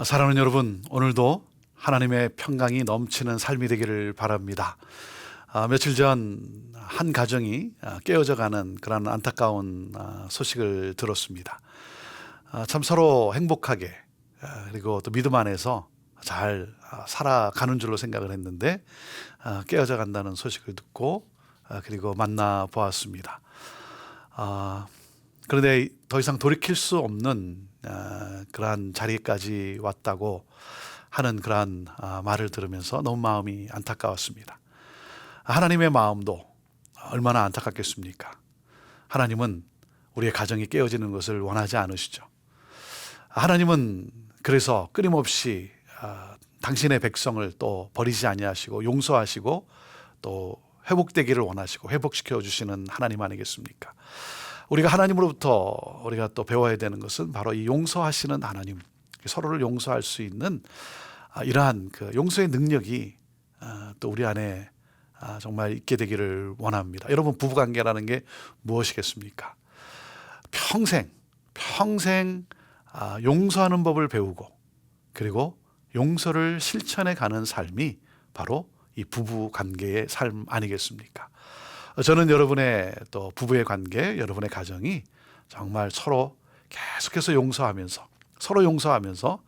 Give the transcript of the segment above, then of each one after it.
사랑하는 여러분, 오늘도 하나님의 평강이 넘치는 삶이 되기를 바랍니다. 며칠 전 한 가정이 깨어져 가는 그런 안타까운 소식을 들었습니다. 참 서로 행복하게 그리고 또 믿음 안에서 잘 살아가는 줄로 생각을 했는데 깨어져 간다는 소식을 듣고 그리고 만나 보았습니다. 그런데 더 이상 돌이킬 수 없는 그러한 자리까지 왔다고 하는 그러한 말을 들으면서 너무 마음이 안타까웠습니다. 하나님의 마음도 얼마나 안타깝겠습니까? 하나님은 우리의 가정이 깨어지는 것을 원하지 않으시죠. 하나님은 그래서 끊임없이 당신의 백성을 또 버리지 아니하시고 용서하시고 또 회복되기를 원하시고 회복시켜 주시는 하나님 아니겠습니까? 우리가 하나님으로부터 우리가 또 배워야 되는 것은 바로 이 용서하시는 하나님, 서로를 용서할 수 있는 이러한 그 용서의 능력이 또 우리 안에 정말 있게 되기를 원합니다. 여러분, 부부관계라는 게 무엇이겠습니까? 평생 용서하는 법을 배우고 그리고 용서를 실천해 가는 삶이 바로 이 부부관계의 삶 아니겠습니까? 저는 여러분의 또 부부의 관계, 여러분의 가정이 정말 서로 계속해서 용서하면서 서로 용서하면서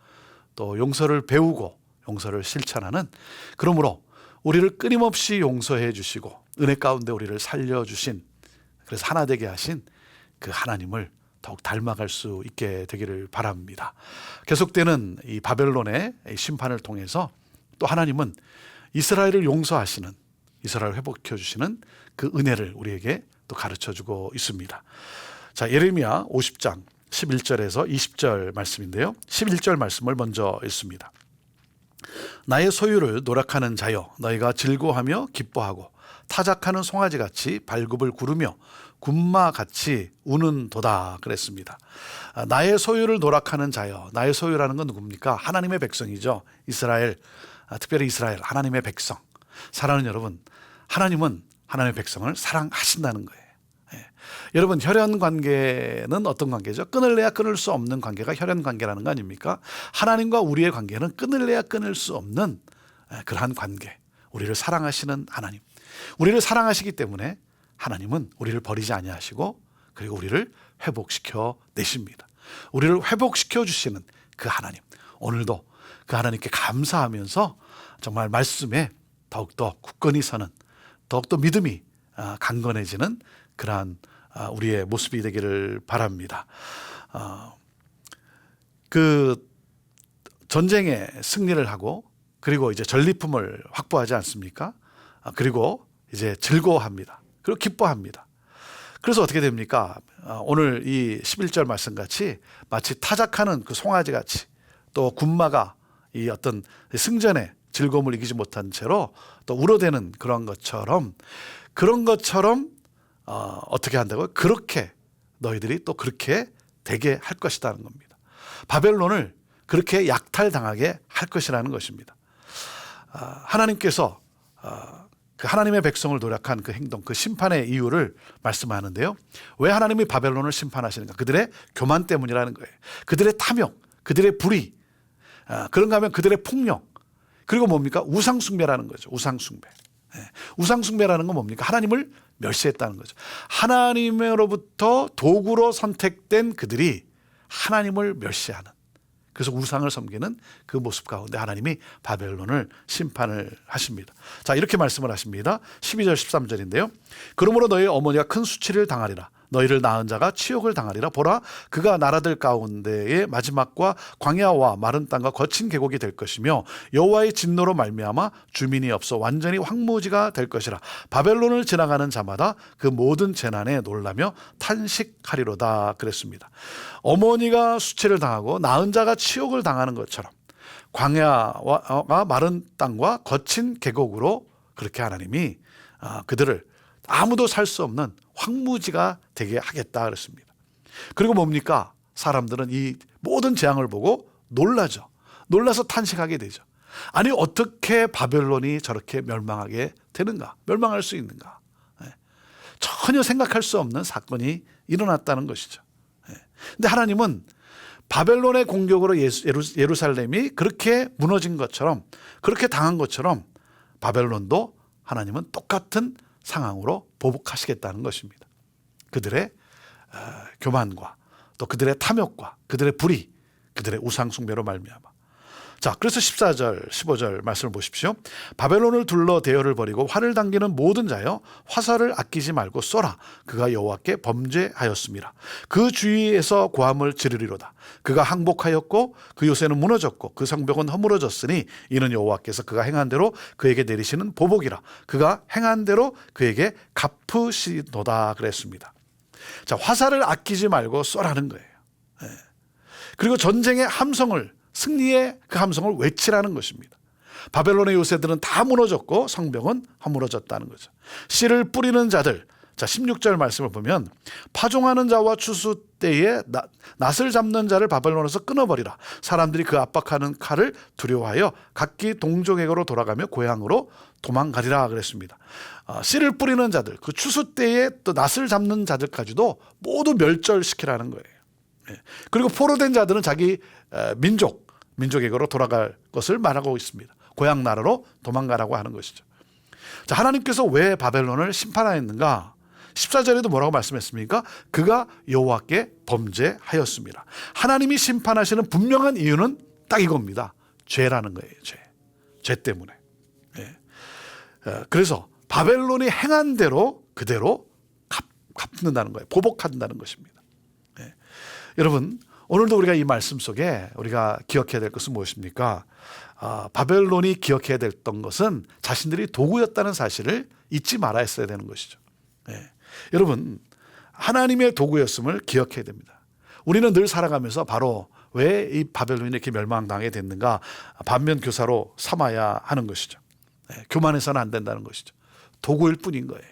또 용서를 배우고 용서를 실천하는, 그러므로 우리를 끊임없이 용서해 주시고 은혜 가운데 우리를 살려주신, 그래서 하나 되게 하신 그 하나님을 더욱 닮아갈 수 있게 되기를 바랍니다. 계속되는 이 바벨론의 심판을 통해서 또 하나님은 이스라엘을 용서하시는, 이스라엘을 회복해 주시는 그 은혜를 우리에게 또 가르쳐 주고 있습니다. 자, 예레미야 50장 11절에서 20절 말씀인데요. 11절 말씀을 먼저 읽습니다. 나의 소유를 노력하는 자여, 너희가 즐거워하며 기뻐하고 타작하는 송아지같이 발굽을 구르며 군마같이 우는도다 그랬습니다. 나의 소유를 노력하는 자여, 나의 소유라는 건 누굽니까? 하나님의 백성이죠. 이스라엘, 특별히 이스라엘, 하나님의 백성. 사랑하는 여러분, 하나님은 하나님의 백성을 사랑하신다는 거예요. 여러분, 혈연 관계는 어떤 관계죠? 끊을래야 끊을 수 없는 관계가 혈연 관계라는 거 아닙니까? 하나님과 우리의 관계는 끊을래야 끊을 수 없는 그러한 관계. 우리를 사랑하시는 하나님, 우리를 사랑하시기 때문에 하나님은 우리를 버리지 아니하시고 그리고 우리를 회복시켜 내십니다. 우리를 회복시켜 주시는 그 하나님, 오늘도 그 하나님께 감사하면서 정말 말씀에 더욱더 굳건히 서는, 더욱더 믿음이 강건해지는 그러한 우리의 모습이 되기를 바랍니다. 그 전쟁에 승리를 하고 그리고 이제 전리품을 확보하지 않습니까? 그리고 이제 즐거워합니다. 그리고 기뻐합니다. 그래서 어떻게 됩니까? 오늘 이 11절 말씀같이 마치 타작하는 그 송아지같이 또 군마가 이 어떤 승전에 즐거움을 이기지 못한 채로 또 울어대는 그런 것처럼 어떻게 한다고요? 그렇게 너희들이 또 그렇게 되게 할 것이라는 겁니다. 바벨론을 그렇게 약탈당하게 할 것이라는 것입니다. 하나님께서 그 하나님의 백성을 노력한 그 행동, 그 심판의 이유를 말씀하는데요. 왜 하나님이 바벨론을 심판하시는가? 그들의 교만 때문이라는 거예요. 그들의 탐욕, 그들의 불의, 그런가 하면 그들의 폭력, 그리고 뭡니까? 우상숭배라는 거죠. 우상숭배. 우상숭배라는 건 뭡니까? 하나님을 멸시했다는 거죠. 하나님으로부터 도구로 선택된 그들이 하나님을 멸시하는, 그래서 우상을 섬기는 그 모습 가운데 하나님이 바벨론을 심판을 하십니다. 자, 이렇게 말씀을 하십니다. 12절 13절인데요. 그러므로 너희 어머니가 큰 수치를 당하리라. 너희를 낳은 자가 치욕을 당하리라. 보라, 그가 나라들 가운데의 마지막과 광야와 마른 땅과 거친 계곡이 될 것이며 여호와의 진노로 말미암아 주민이 없어 완전히 황무지가 될 것이라. 바벨론을 지나가는 자마다 그 모든 재난에 놀라며 탄식하리로다 그랬습니다. 어머니가 수치를 당하고 낳은 자가 치욕을 당하는 것처럼 광야와 마른 땅과 거친 계곡으로 그렇게 하나님이 그들을 아무도 살 수 없는 황무지가 되게 하겠다 그랬습니다. 그리고 뭡니까? 사람들은 이 모든 재앙을 보고 놀라죠. 놀라서 탄식하게 되죠. 아니, 어떻게 바벨론이 저렇게 멸망하게 되는가? 멸망할 수 있는가? 전혀 생각할 수 없는 사건이 일어났다는 것이죠. 근데 하나님은 바벨론의 공격으로 예루살렘이 그렇게 무너진 것처럼, 그렇게 당한 것처럼 바벨론도 하나님은 똑같은 상황으로 보복하시겠다는 것입니다. 그들의 교만과 또 그들의 탐욕과 그들의 불의, 그들의 우상숭배로 말미암아. 자, 그래서 14절 15절 말씀을 보십시오. 바벨론을 둘러 대열을 벌이고 활을 당기는 모든 자여 화살을 아끼지 말고 쏘라. 그가 여호와께 범죄하였습니다. 그 주위에서 고함을 지르리로다. 그가 항복하였고 그 요새는 무너졌고 그 성벽은 허물어졌으니 이는 여호와께서 그가 행한 대로 그에게 내리시는 보복이라. 그가 행한 대로 그에게 갚으시노다 그랬습니다. 자, 화살을 아끼지 말고 쏘라는 거예요. 그리고 전쟁의 함성을, 승리의 그 함성을 외치라는 것입니다. 바벨론의 요새들은 다 무너졌고 성벽은 허물어졌다는 거죠. 씨를 뿌리는 자들, 자 16절 말씀을 보면 파종하는 자와 추수 때에 낫을 잡는 자를 바벨론에서 끊어버리라. 사람들이 그 압박하는 칼을 두려워하여 각기 동족에게로 돌아가며 고향으로 도망가리라 그랬습니다. 씨를 뿌리는 자들, 그 추수 때에 또 낫을 잡는 자들까지도 모두 멸절시키라는 거예요. 그리고 포로된 자들은 자기 민족에게로 돌아갈 것을 말하고 있습니다. 고향 나라로 도망가라고 하는 것이죠. 자, 하나님께서 왜 바벨론을 심판하였는가? 14절에도 뭐라고 말씀했습니까? 그가 여호와께 범죄하였습니다. 하나님이 심판하시는 분명한 이유는 딱 이겁니다. 죄라는 거예요. 죄 때문에. 그래서 바벨론이 행한 대로 그대로 갚는다는 거예요. 보복한다는 것입니다. 여러분, 오늘도 우리가 이 말씀 속에 우리가 기억해야 될 것은 무엇입니까? 바벨론이 기억해야 됐던 것은 자신들이 도구였다는 사실을 잊지 말아야 했어야 되는 것이죠. 여러분, 하나님의 도구였음을 기억해야 됩니다. 우리는 늘 살아가면서 바로 왜 이 바벨론이 이렇게 멸망당하게 됐는가? 반면교사로 삼아야 하는 것이죠. 교만해서는 안 된다는 것이죠. 도구일 뿐인 거예요.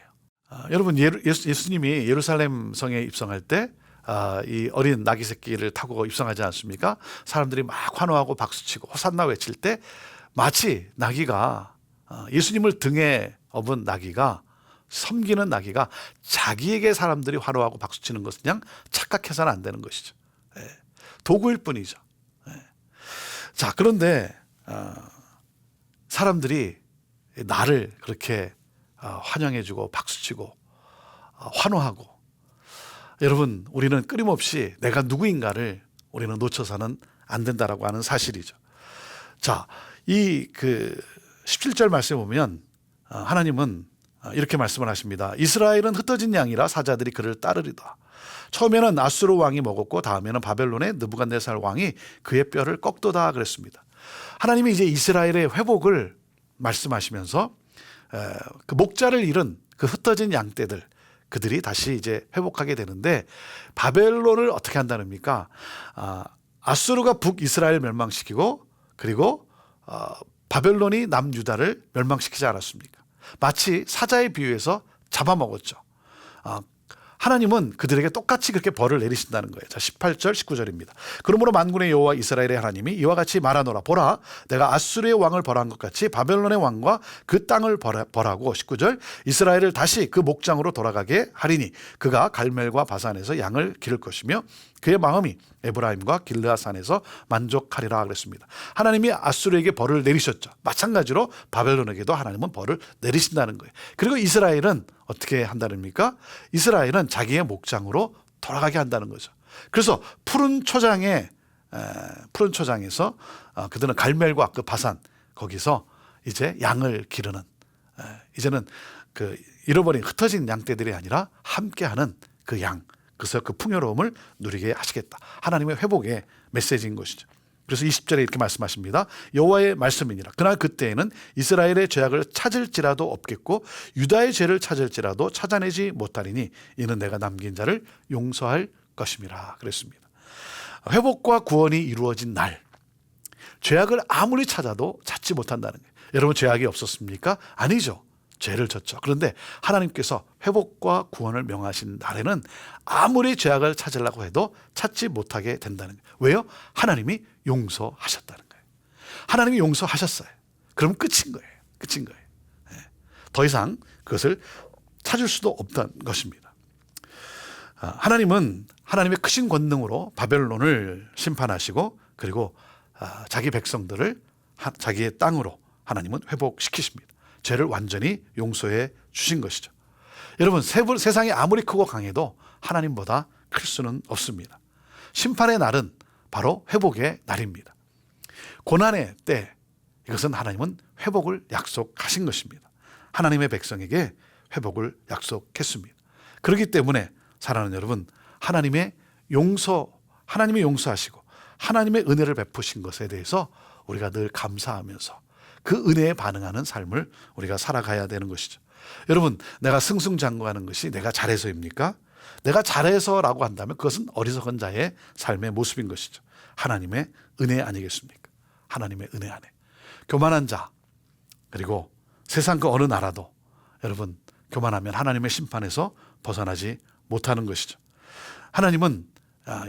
여러분, 예수님이 예루살렘 성에 입성할 때 이 어린 나귀 새끼를 타고 입성하지 않습니까? 사람들이 막 환호하고 박수치고 호산나 외칠 때 마치 나귀가 예수님을 등에 업은 나귀가, 섬기는 나귀가 자기에게 사람들이 환호하고 박수치는 것을 그냥 착각해서는 안 되는 것이죠. 도구일 뿐이죠. 자, 그런데 사람들이 나를 그렇게 환영해주고 박수치고 환호하고, 여러분, 우리는 끊임없이 내가 누구인가를 우리는 놓쳐서는 안 된다라고 하는 사실이죠. 자, 이 17절 말씀에 보면 하나님은 이렇게 말씀을 하십니다. 이스라엘은 흩어진 양이라 사자들이 그를 따르리다. 처음에는 아수르 왕이 먹었고 다음에는 바벨론의 느부갓네살 왕이 그의 뼈를 꺾도다 그랬습니다. 하나님이 이제 이스라엘의 회복을 말씀하시면서 그 목자를 잃은 그 흩어진 양떼들, 그들이 다시 이제 회복하게 되는데, 바벨론을 어떻게 한다는입니까? 아수르가 북이스라엘 멸망시키고, 그리고 바벨론이 남유다를 멸망시키지 않았습니까? 마치 사자에 비유해서 잡아먹었죠. 하나님은 그들에게 똑같이 그렇게 벌을 내리신다는 거예요. 자, 18절 19절입니다. 그러므로 만군의 여호와 이스라엘의 하나님이 이와 같이 말하노라. 보라, 내가 아수르의 왕을 벌한 것 같이 바벨론의 왕과 그 땅을 벌하고, 19절, 이스라엘을 다시 그 목장으로 돌아가게 하리니 그가 갈멜과 바산에서 양을 기를 것이며 그의 마음이 에브라임과 길르앗산에서 만족하리라 그랬습니다. 하나님이 아수르에게 벌을 내리셨죠. 마찬가지로 바벨론에게도 하나님은 벌을 내리신다는 거예요. 그리고 이스라엘은 어떻게 한다는입니까? 이스라엘은 자기의 목장으로 돌아가게 한다는 거죠. 그래서 푸른 초장에서 그들은 갈멜과 그 바산, 거기서 이제 양을 기르는, 이제는 그 잃어버린 흩어진 양떼들이 아니라 함께하는 그 양, 그래서 그 풍요로움을 누리게 하시겠다. 하나님의 회복의 메시지인 것이죠. 그래서 20절에 이렇게 말씀하십니다. 여호와의 말씀이니라. 그날 그때에는 이스라엘의 죄악을 찾을지라도 없겠고 유다의 죄를 찾을지라도 찾아내지 못하리니 이는 내가 남긴 자를 용서할 것임이라 그랬습니다. 회복과 구원이 이루어진 날, 죄악을 아무리 찾아도 찾지 못한다는 거예요. 여러분, 죄악이 없었습니까? 아니죠. 죄를 졌죠. 그런데 하나님께서 회복과 구원을 명하신 날에는 아무리 죄악을 찾으려고 해도 찾지 못하게 된다는 거예요. 왜요? 하나님이 용서하셨다는 거예요. 하나님이 용서하셨어요. 그럼 끝인 거예요. 끝인 거예요. 더 이상 그것을 찾을 수도 없다는 것입니다. 하나님은 하나님의 크신 권능으로 바벨론을 심판하시고 그리고 자기 백성들을 자기의 땅으로 하나님은 회복시키십니다. 죄를 완전히 용서해 주신 것이죠. 여러분, 세상이 아무리 크고 강해도 하나님보다 클 수는 없습니다. 심판의 날은 바로 회복의 날입니다. 고난의 때 이것은 하나님은 회복을 약속하신 것입니다. 하나님의 백성에게 회복을 약속했습니다. 그렇기 때문에 사랑하는 여러분, 하나님이 용서하시고 하나님의 은혜를 베푸신 것에 대해서 우리가 늘 감사하면서 그 은혜에 반응하는 삶을 우리가 살아가야 되는 것이죠. 여러분, 내가 승승장구하는 것이 내가 잘해서입니까? 내가 잘해서라고 한다면 그것은 어리석은 자의 삶의 모습인 것이죠. 하나님의 은혜 아니겠습니까? 하나님의 은혜 안에 교만한 자, 그리고 세상 그 어느 나라도 여러분 교만하면 하나님의 심판에서 벗어나지 못하는 것이죠. 하나님은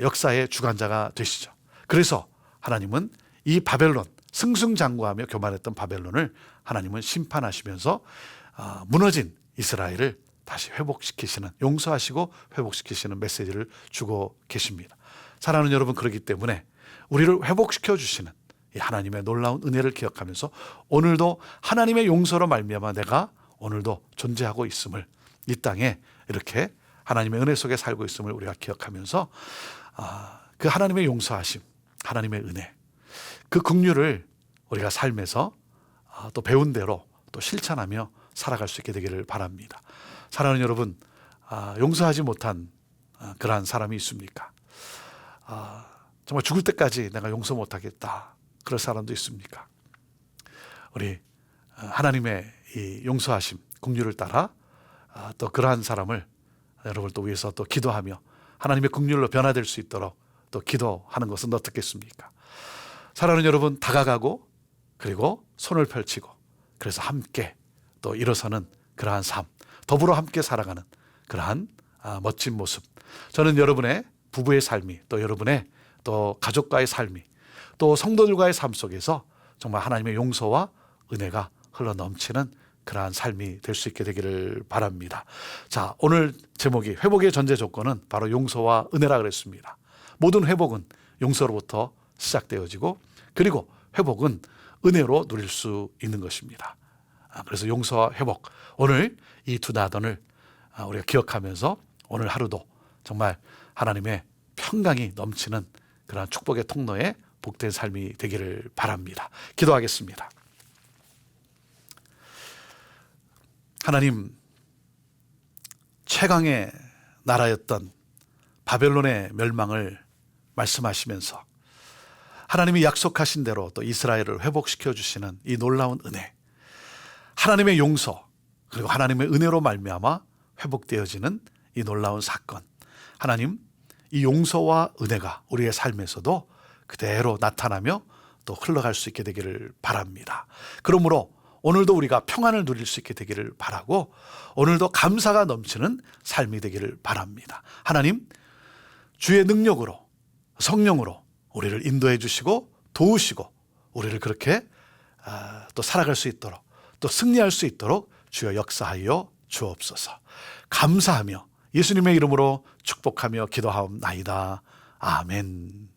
역사의 주관자가 되시죠. 그래서 하나님은 이 바벨론, 승승장구하며 교만했던 바벨론을 하나님은 심판하시면서 무너진 이스라엘을 다시 회복시키시는, 용서하시고 회복시키시는 메시지를 주고 계십니다. 사랑하는 여러분, 그렇기 때문에 우리를 회복시켜 주시는 이 하나님의 놀라운 은혜를 기억하면서 오늘도 하나님의 용서로 말미암아 내가 오늘도 존재하고 있음을, 이 땅에 이렇게 하나님의 은혜 속에 살고 있음을 우리가 기억하면서 그 하나님의 용서하심, 하나님의 은혜, 그 긍휼을 우리가 삶에서 또 배운 대로 또 실천하며 살아갈 수 있게 되기를 바랍니다. 사랑하는 여러분, 용서하지 못한 그러한 사람이 있습니까? 정말 죽을 때까지 내가 용서 못하겠다, 그럴 사람도 있습니까? 우리 하나님의 이 용서하심, 긍휼을 따라 또 그러한 사람을 여러분을 또 위해서 또 기도하며 하나님의 긍휼로 변화될 수 있도록 또 기도하는 것은 어떻겠습니까? 사랑하는 여러분, 다가가고 그리고 손을 펼치고 그래서 함께 또 일어서는 그러한 삶, 더불어 함께 살아가는 그러한 멋진 모습, 저는 여러분의 부부의 삶이, 또 여러분의 또 가족과의 삶이, 또 성도들과의 삶 속에서 정말 하나님의 용서와 은혜가 흘러 넘치는 그러한 삶이 될 수 있게 되기를 바랍니다. 자, 오늘 제목이 회복의 전제 조건은 바로 용서와 은혜라 그랬습니다. 모든 회복은 용서로부터 시작되어지고 그리고 회복은 은혜로 누릴 수 있는 것입니다. 그래서 용서와 회복, 오늘 이 두 나돈을 우리가 기억하면서 오늘 하루도 정말 하나님의 평강이 넘치는 그러한 축복의 통로에 복된 삶이 되기를 바랍니다. 기도하겠습니다. 하나님, 최강의 나라였던 바벨론의 멸망을 말씀하시면서 하나님이 약속하신 대로 또 이스라엘을 회복시켜 주시는 이 놀라운 은혜, 하나님의 용서 그리고 하나님의 은혜로 말미암아 회복되어지는 이 놀라운 사건, 하나님, 이 용서와 은혜가 우리의 삶에서도 그대로 나타나며 또 흘러갈 수 있게 되기를 바랍니다. 그러므로 오늘도 우리가 평안을 누릴 수 있게 되기를 바라고 오늘도 감사가 넘치는 삶이 되기를 바랍니다. 하나님, 주의 능력으로, 성령으로 우리를 인도해 주시고 도우시고 우리를 그렇게 또 살아갈 수 있도록, 또 승리할 수 있도록 주여 역사하여 주옵소서. 감사하며 예수님의 이름으로 축복하며 기도하옵나이다. 아멘.